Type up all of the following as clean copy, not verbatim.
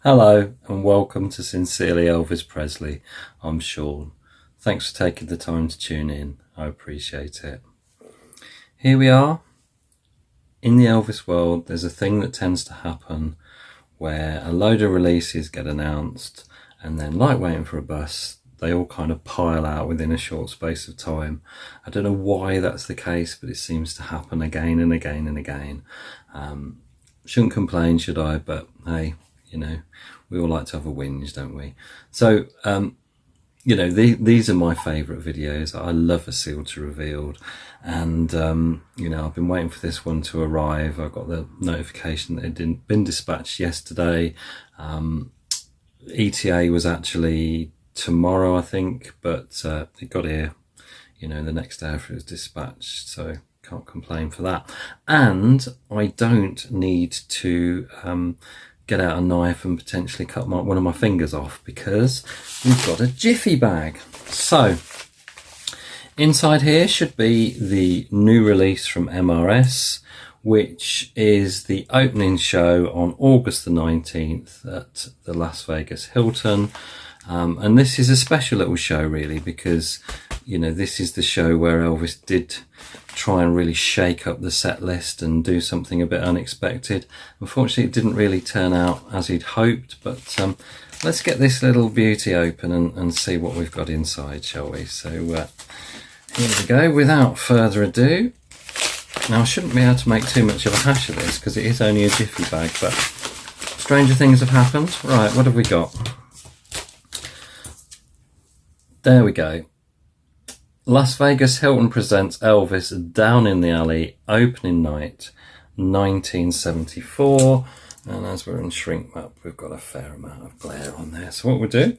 Hello and welcome to Sincerely Elvis Presley. I'm Sean. Thanks for taking the time to tune in. I appreciate it. Here we are. In the Elvis world, there's a thing that tends to happen where a load of releases get announced and then, like waiting for a bus, they all kind of pile out within a short space of time. I don't know why that's the case, but it seems to happen again and again and again. Shouldn't complain, should I? But hey, you know, we all like to have a whinge, don't we? So, you know, these are my favourite videos. I love a sealed to revealed. And, you know, I've been waiting for this one to arrive. I got the notification that it had been dispatched yesterday. ETA was actually tomorrow, I think, but it got here, you know, the next day after it was dispatched. So can't complain for that. And I don't need to get out a knife and potentially cut one of my fingers off because we've got a jiffy bag. So inside here should be the new release from MRS, which is the opening show on August the 19th at the Las Vegas Hilton. And this is a special little show really because, you know, this is the show where Elvis did try and really shake up the set list and do something a bit unexpected. Unfortunately, it didn't really turn out as he'd hoped, but let's get this little beauty open and see what we've got inside, shall we? So here we go, without further ado. Now, I shouldn't be able to make too much of a hash of this because it is only a jiffy bag, but stranger things have happened. Right, what have we got? There we go. Las Vegas Hilton presents Elvis Down in the Alley, opening night, 1974. And as we're in shrink wrap, we've got a fair amount of glare on there. So what we'll do,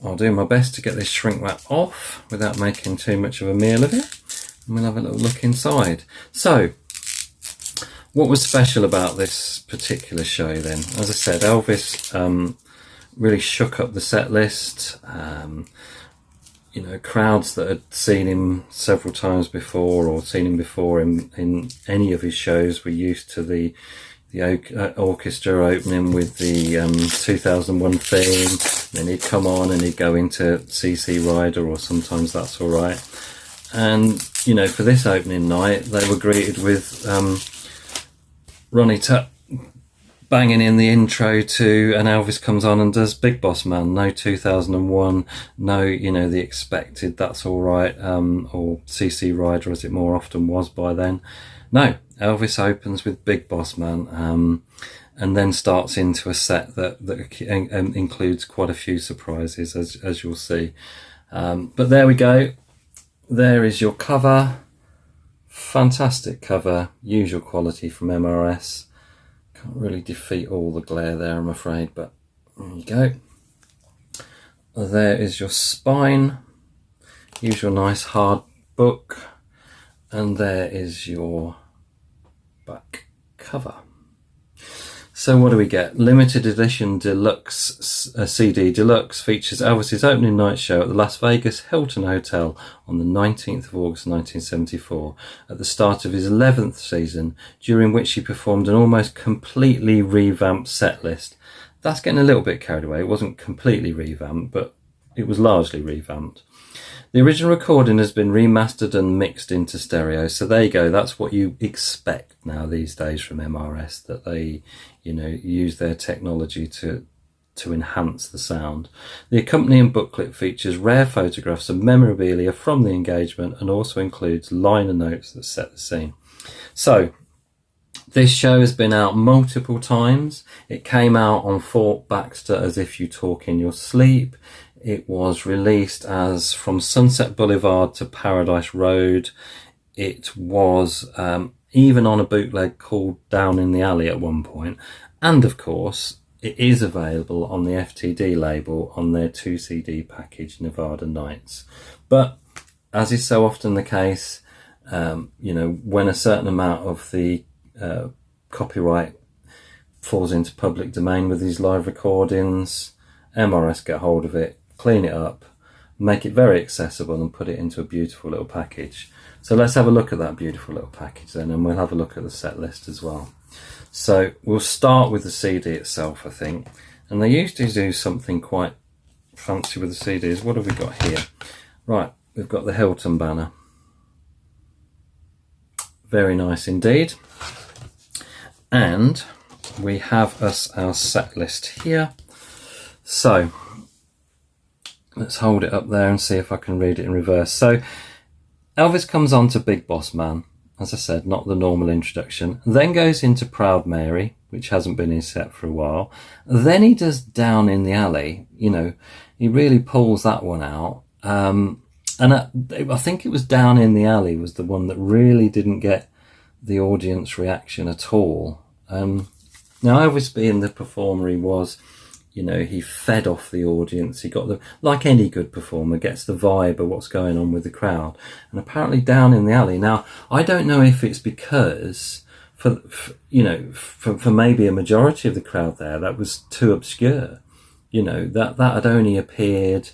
I'll do my best to get this shrink wrap off without making too much of a meal of it. And we'll have a little look inside. So, what was special about this particular show then? As I said, Elvis really shook up the set list. You know, crowds that had seen him several times before or seen him before in any of his shows were used to the orchestra opening with the 2001 theme. Then he'd come on and he'd go into CC Rider, or Sometimes That's Alright. And, you know, for this opening night, they were greeted with Ronnie Tutt banging in the intro to, and Elvis comes on and does Big Boss Man. No 2001, no, you know, the expected That's Alright, or CC Rider as it more often was by then. No, Elvis opens with Big Boss Man, and then starts into a set that includes quite a few surprises, as you'll see. But there we go. There is your cover. Fantastic cover, usual quality from MRS. Can't really defeat all the glare there, I'm afraid, but there you go. There is your spine, usual nice hard book, and there is your back cover. So what do we get? Limited edition deluxe CD deluxe features Elvis's opening night show at the Las Vegas Hilton Hotel on the 19th of August 1974 at the start of his 11th season, during which he performed an almost completely revamped set list. That's getting a little bit carried away. It wasn't completely revamped, but it was largely revamped. The original recording has been remastered and mixed into stereo. So there you go. That's what you expect now these days from MRS, that they, you know, use their technology to enhance the sound. The accompanying booklet features rare photographs and memorabilia from the engagement and also includes liner notes that set the scene. So this show has been out multiple times. It came out on Fort Baxter As If You Talk in Your Sleep. It was released as From Sunset Boulevard to Paradise Road. It was even on a bootleg called Down in the Alley at one point. And of course, it is available on the FTD label on their 2 CD package, Nevada Nights. But as is so often the case, you know, when a certain amount of the copyright falls into public domain with these live recordings, MRS get hold of it, clean it up, make it very accessible and put it into a beautiful little package. So let's have a look at that beautiful little package then, and we'll have a look at the set list as well. So we'll start with the CD itself, I think, And they used to do something quite fancy with the CDs. What have we got here? Right, we've got the Hilton banner. Very nice indeed. And we have our set list here. So let's hold it up there and see if I can read it in reverse. So Elvis comes on to Big Boss Man, as I said, not the normal introduction. Then goes into Proud Mary, which hasn't been in set for a while. Then he does Down in the Alley. You know, he really pulls that one out. And I think it was Down in the Alley was the one that really didn't get the audience reaction at all. Now, Elvis being the performer he was, you know, he fed off the audience. He got the, like any good performer, gets the vibe of what's going on with the crowd. And apparently Down in the Alley. Now, I don't know if it's because for maybe a majority of the crowd there, that was too obscure. You know, that had only appeared,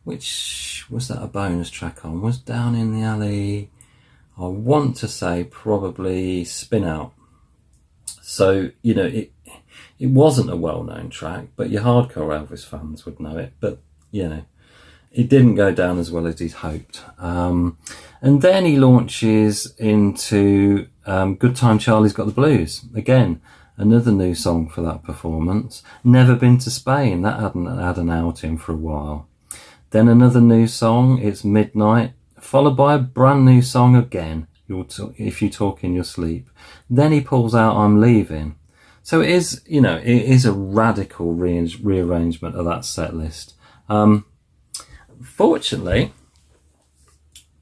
which was that a bonus track on? Was Down in the Alley, I want to say probably Spin Out. So, you know, it wasn't a well-known track, but your hardcore Elvis fans would know it. But, you know, it didn't go down as well as he'd hoped. And then he launches into Good Time Charlie's Got the Blues. Again, another new song for that performance. Never Been to Spain. That hadn't had an outing for a while. Then another new song, It's Midnight, followed by a brand new song again, If You Talk in Your Sleep. Then he pulls out I'm Leaving. So it is, you know, it is a radical rearrangement of that set list. Fortunately,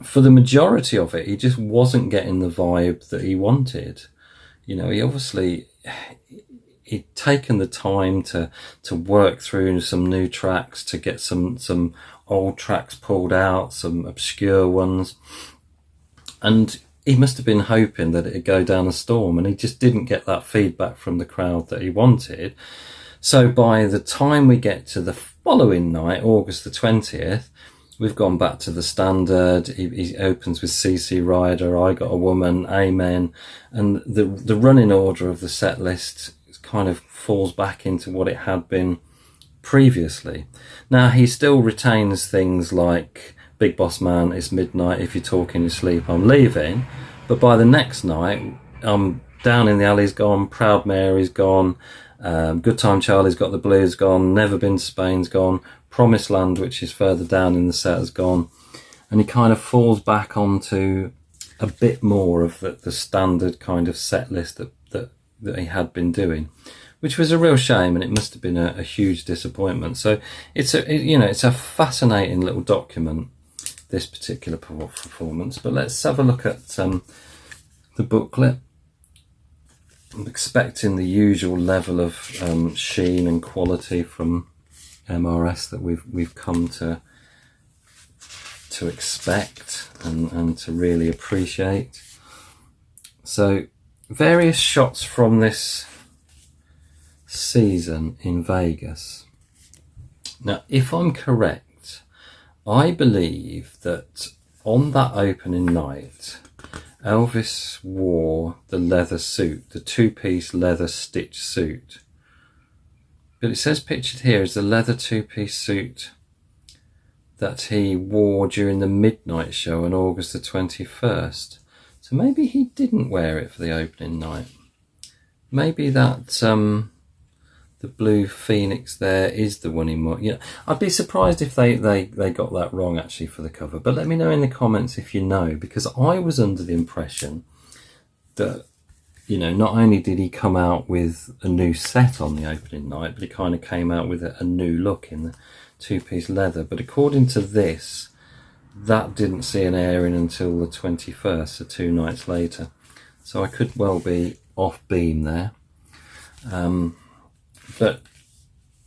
for the majority of it, he just wasn't getting the vibe that he wanted. You know, he'd taken the time to work through some new tracks, to get some old tracks pulled out, some obscure ones. And he must have been hoping that it'd go down a storm, and he just didn't get that feedback from the crowd that he wanted. So by the time we get to the following night, August the 20th, we've gone back to the standard. He opens with CC Rider, I Got a Woman, Amen, and the running order of the set list kind of falls back into what it had been previously. Now, he still retains things like Big Boss Man, It's Midnight, If You Talk in Your Sleep, I'm Leaving. But by the next night, Down in the Alley's gone, Proud Mary's gone, Good Time Charlie's Got the Blues gone, Never Been to Spain's gone, Promised Land, which is further down in the set, has gone. And he kind of falls back onto a bit more of the standard kind of set list that he had been doing, which was a real shame, and it must have been a huge disappointment. So it's a fascinating little document, this particular performance. But let's have a look at the booklet. I'm expecting the usual level of sheen and quality from MRS that we've come to expect and to really appreciate. So various shots from this season in Vegas. Now, if I'm correct, I believe that on that opening night, Elvis wore the leather suit, the two-piece leather stitch suit. But it says pictured here is the leather two-piece suit that he wore during the midnight show on August the 21st. So maybe he didn't wear it for the opening night. Maybe that the blue Phoenix there is the one he might. Yeah, I'd be surprised if they got that wrong actually for the cover. But let me know in the comments if you know, because I was under the impression that, you know, not only did he come out with a new set on the opening night, but he kind of came out with a new look in the two-piece leather. But according to this, that didn't see an airing until the 21st, so 2 nights later. So I could well be off beam there. But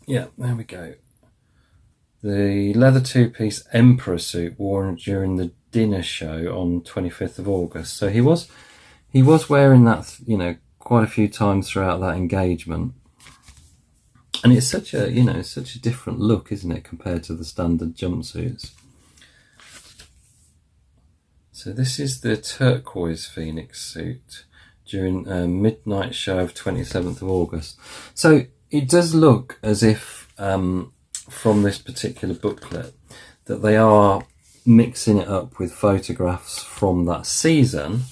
yeah, there we go. The leather two-piece Emperor suit worn during the dinner show on 25th of August. So he was wearing that, you know, quite a few times throughout that engagement. And it's such a, you know, such a different look, isn't it, compared to the standard jumpsuits. So this is the turquoise Phoenix suit during a midnight show of 27th of August. So it does look as if from this particular booklet that they are mixing it up with photographs from that season,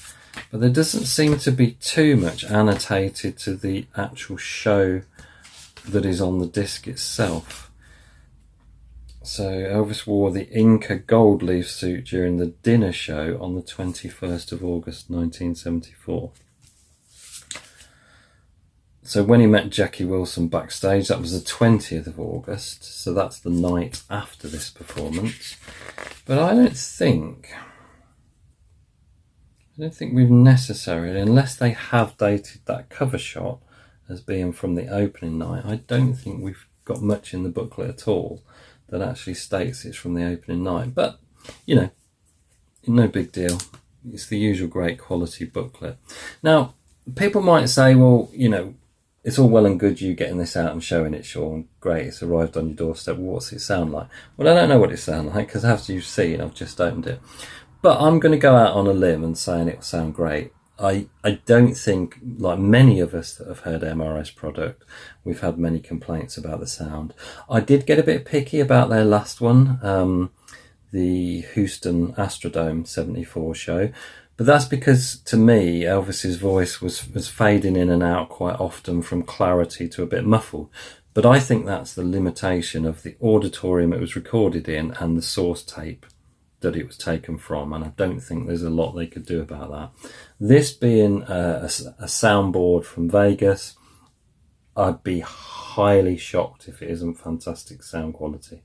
but there doesn't seem to be too much annotated to the actual show that is on the disc itself. So Elvis wore the Inca gold leaf suit during the dinner show on the 21st of August 1974. So when he met Jackie Wilson backstage, that was the 20th of August, so that's the night after this performance. But I don't think we've necessarily, unless they have dated that cover shot as being from the opening night, I don't think we've got much in the booklet at all that actually states it's from the opening night. But, you know, no big deal. It's the usual great quality booklet. Now, people might say, well, you know, it's all well and good you getting this out and showing it, Sean. Great, it's arrived on your doorstep. Well, what's it sound like? Well, I don't know what it sounds like, because as you've seen, I've just opened it. But I'm going to go out on a limb and saying it will sound great. I don't think, like many of us that have heard MRS product, we've had many complaints about the sound. I did get a bit picky about their last one, the Houston Astrodome 74 show, but that's because, to me, Elvis's voice was fading in and out quite often from clarity to a bit muffled. But I think that's the limitation of the auditorium it was recorded in and the source tape that it was taken from, and I don't think there's a lot they could do about that. This being a soundboard from Vegas, I'd be highly shocked if it isn't fantastic sound quality,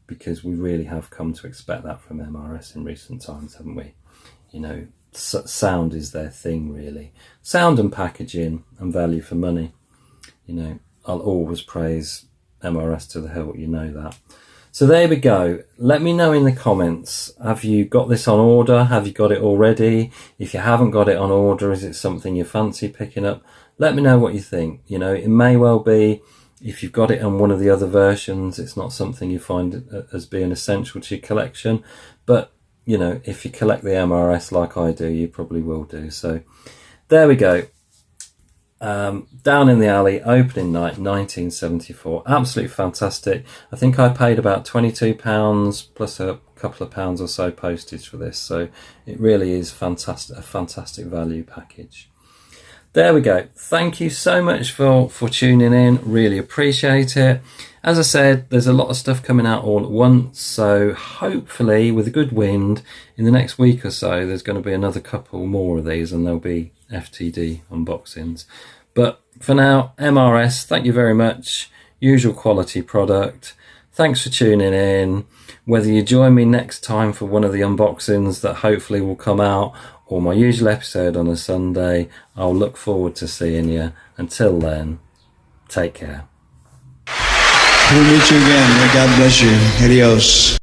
because we really have come to expect that from MRS in recent times, haven't we? You know, sound is their thing, really. Sound and packaging and value for money. You know, I'll always praise MRS to the hilt, you know that. So there we go. Let me know in the comments, have you got this on order? Have you got it already? If you haven't got it on order, is it something you fancy picking up? Let me know what you think. You know, it may well be, if you've got it on one of the other versions, it's not something you find as being essential to your collection. But, you know, if you collect the MRS like I do, you probably will do. So there we go. Down in the Alley, opening night 1974, absolutely fantastic. I think I paid about £22 plus a couple of pounds or so postage for this, so it really is fantastic, a fantastic value package. There we go. Thank you so much for tuning in, really appreciate it. As I said, there's a lot of stuff coming out all at once, so hopefully with a good wind in the next week or so there's going to be another couple more of these, and there'll be FTD unboxings. But for now, MRS, thank you very much. Usual quality product. Thanks for tuning in. Whether you join me next time for one of the unboxings that hopefully will come out, or my usual episode on a Sunday, I'll look forward to seeing you. Until then, take care. We'll meet you again. May God bless you. Adios.